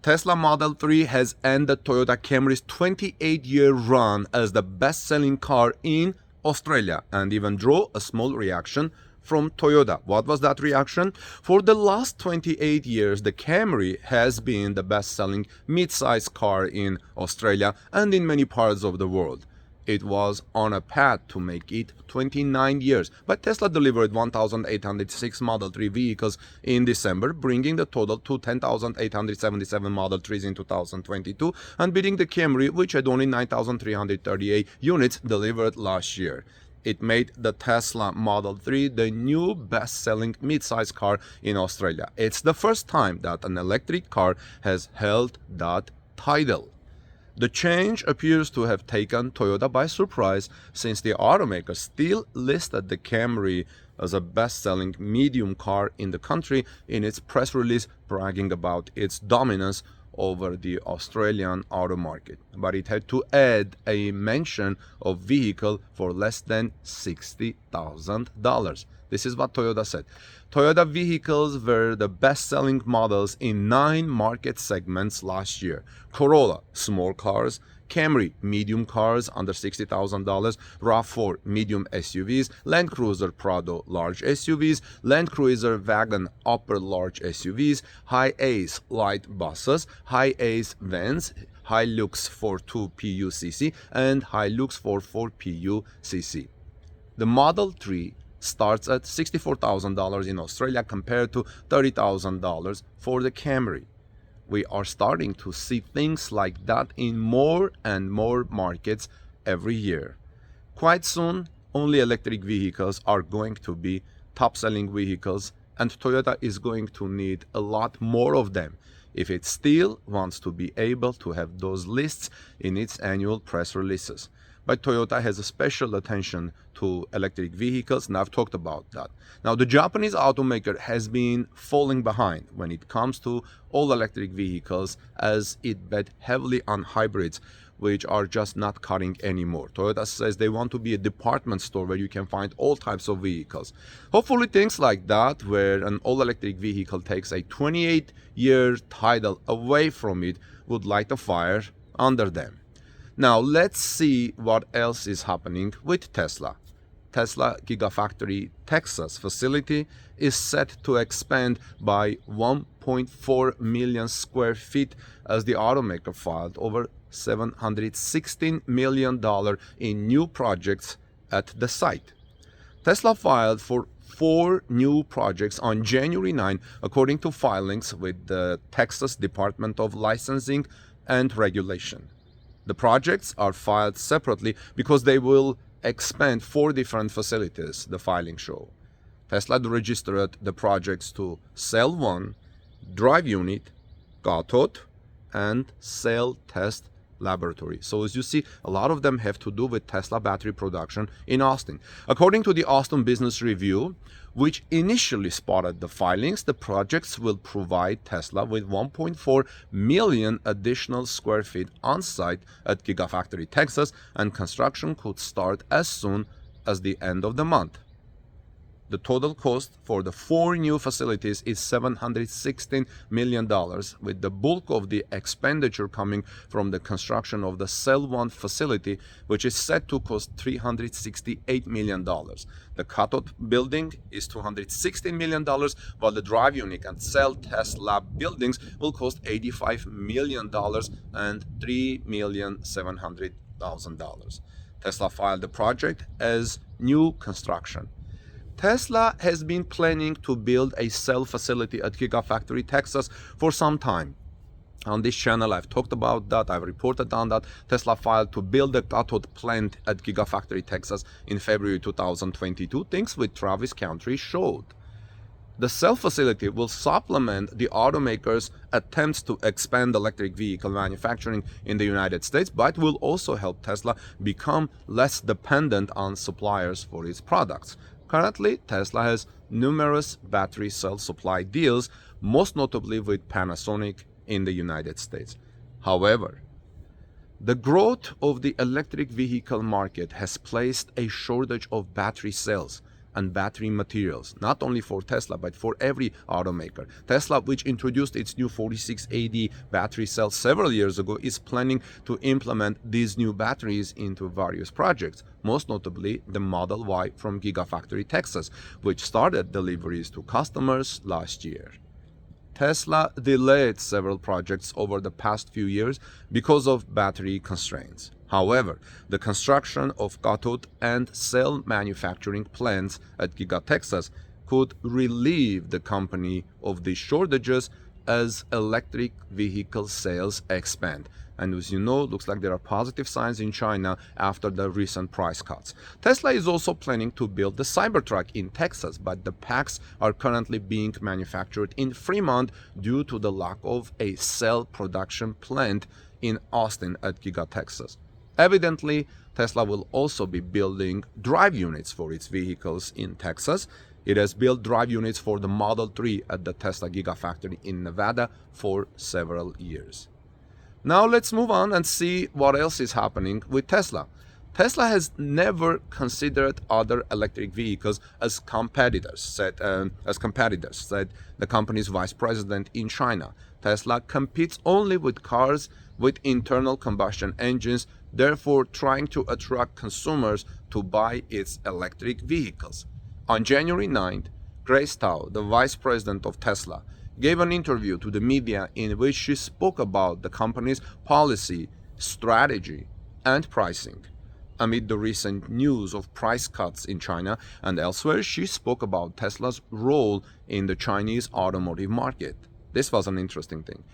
Tesla Model 3 has ended Toyota Camry's 28-year run as the best-selling car in Australia and even drew a small reaction from Toyota. What was that reaction? For the last 28 years, the Camry has been the best-selling mid-size car in Australia and in many parts of the world. It was on a path to make it 29 years, but Tesla delivered 1,806 Model 3 vehicles in December, bringing the total to 10,877 Model 3s in 2022 and beating the Camry, which had only 9,338 units delivered last year. It made the Tesla Model 3 the new best-selling mid-size car in Australia. It's the first time that an electric car has held that title. The change appears to have taken Toyota by surprise, since the automaker still listed the Camry as a best-selling medium car in the country in its press release, bragging about its dominance over the Australian auto market. But it had to add a mention of vehicle for less than $60,000. This is what Toyota said. Toyota vehicles were the best-selling models in 9 market segments last year. Corolla, small cars; Camry, medium cars under $60,000; RAV4, medium SUVs; Land Cruiser Prado, large SUVs; Land Cruiser Wagon, upper large SUVs; Hi-Ace, light buses; Hi-Ace vans; Hilux for 2 PUCC, and Hilux for 4 PUCC. The Model 3 starts at $64,000 in Australia compared to $30,000 for the Camry. We are starting to see things like that in more and more markets every year. Quite soon, only electric vehicles are going to be top-selling vehicles, and Toyota is going to need a lot more of them if it still wants to be able to have those lists in its annual press releases. But Toyota has a special attention to electric vehicles, and I've talked about that. Now, the Japanese automaker has been falling behind when it comes to all electric vehicles, as it bet heavily on hybrids, which are just not cutting anymore. Toyota says they want to be a department store where you can find all types of vehicles. Hopefully things like that, where an all-electric vehicle takes a 28-year title away from it, would light a fire under them. Now let's see what else is happening with Tesla. Tesla Gigafactory Texas facility is set to expand by 1.4 million square feet as the automaker filed over $716 million in new projects at the site. Tesla filed for 4 new projects on January 9, according to filings with the Texas Department of Licensing and Regulation. The projects are filed separately because they will expand 4 different facilities, the filing show. Tesla registered the projects to Cell 1, Drive Unit, Cathode, and Cell Test Laboratory. So as you see, a lot of them have to do with Tesla battery production in Austin. According to the Austin Business Review, which initially spotted the filings, the projects will provide Tesla with 1.4 million additional square feet on site at Gigafactory Texas, and construction could start as soon as the end of the month. The total cost for the 4 new facilities is $716 million, with the bulk of the expenditure coming from the construction of the Cell 1 facility, which is set to cost $368 million. The cathode building is $260 million, while the drive unit and cell test lab buildings will cost $85 million and $3,700,000. Tesla filed the project as new construction. Tesla has been planning to build a cell facility at Gigafactory Texas for some time. On this channel, I've talked about that, I've reported on that. Tesla filed to build a cathode plant at Gigafactory Texas in February 2022, things with Travis County showed. The cell facility will supplement the automaker's attempts to expand electric vehicle manufacturing in the United States, but will also help Tesla become less dependent on suppliers for its products. Currently, Tesla has numerous battery cell supply deals, most notably with Panasonic in the United States. However, the growth of the electric vehicle market has placed a shortage of battery cells, and battery materials, not only for Tesla, but for every automaker. Tesla, which introduced its new 4680 battery cell several years ago, is planning to implement these new batteries into various projects, most notably the Model Y from Gigafactory, Texas, which started deliveries to customers last year. Tesla delayed several projects over the past few years because of battery constraints. However, the construction of cathode and cell manufacturing plants at Giga Texas could relieve the company of these shortages as electric vehicle sales expand. And as you know, it looks like there are positive signs in China after the recent price cuts. Tesla is also planning to build the Cybertruck in Texas, but the packs are currently being manufactured in Fremont due to the lack of a cell production plant in Austin at Giga Texas. Evidently, Tesla will also be building drive units for its vehicles in Texas. It has built drive units for the Model 3 at the Tesla Gigafactory in Nevada for several years. Now let's move on and see what else is happening with Tesla. Tesla has never considered other electric vehicles as competitors, said the company's vice president in China. Tesla competes only with cars with internal combustion engines, therefore trying to attract consumers to buy its electric vehicles. On January 9th, Grace Tao, the vice president of Tesla, gave an interview to the media in which she spoke about the company's policy, strategy, and pricing. Amid the recent news of price cuts in China and elsewhere, she spoke about Tesla's role in the Chinese automotive market. This was an interesting thing.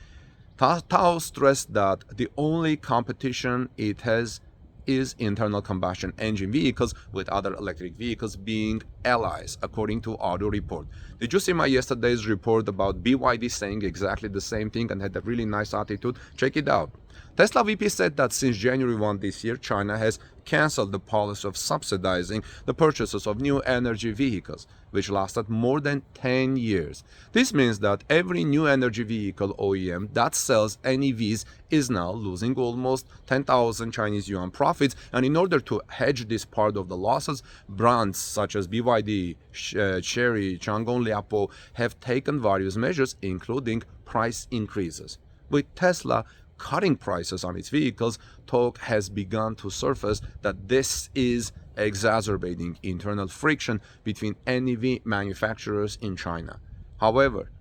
Tao stressed that the only competition it has is internal combustion engine vehicles, with other electric vehicles being allies, according to Auto Report. Did you see my yesterday's report about BYD saying exactly the same thing and had a really nice attitude? Check it out. Tesla VP said that since January 1 this year, China has canceled the policy of subsidizing the purchases of new energy vehicles, which lasted more than 10 years. This means that every new energy vehicle OEM that sells NEVs is now losing almost 10,000 Chinese yuan profits, and in order to hedge this part of the losses, brands such as BYD, Chery, Changan Liaopou have taken various measures, including price increases. With Tesla cutting prices on its vehicles, talk has begun to surface that this is exacerbating internal friction between NEV manufacturers in China. However,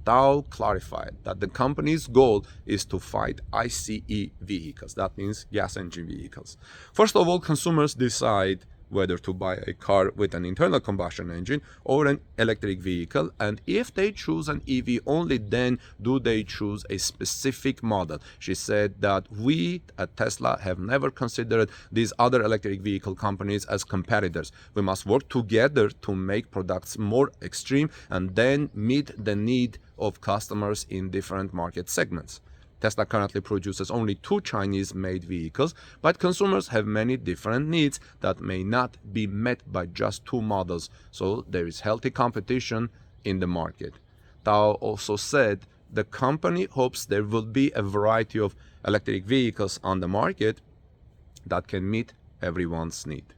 Tao clarified that the company's goal is to fight ICE vehicles, that means gas engine vehicles. First of all, consumers decide whether to buy a car with an internal combustion engine or an electric vehicle, and if they choose an EV, only then do they choose a specific model. She said that we at Tesla have never considered these other electric vehicle companies as competitors. We must work together to make products more extreme and then meet the need of customers in different market segments. Tesla currently produces only 2 Chinese-made vehicles, but consumers have many different needs that may not be met by just 2 models, so there is healthy competition in the market. Tao also said the company hopes there will be a variety of electric vehicles on the market that can meet everyone's need.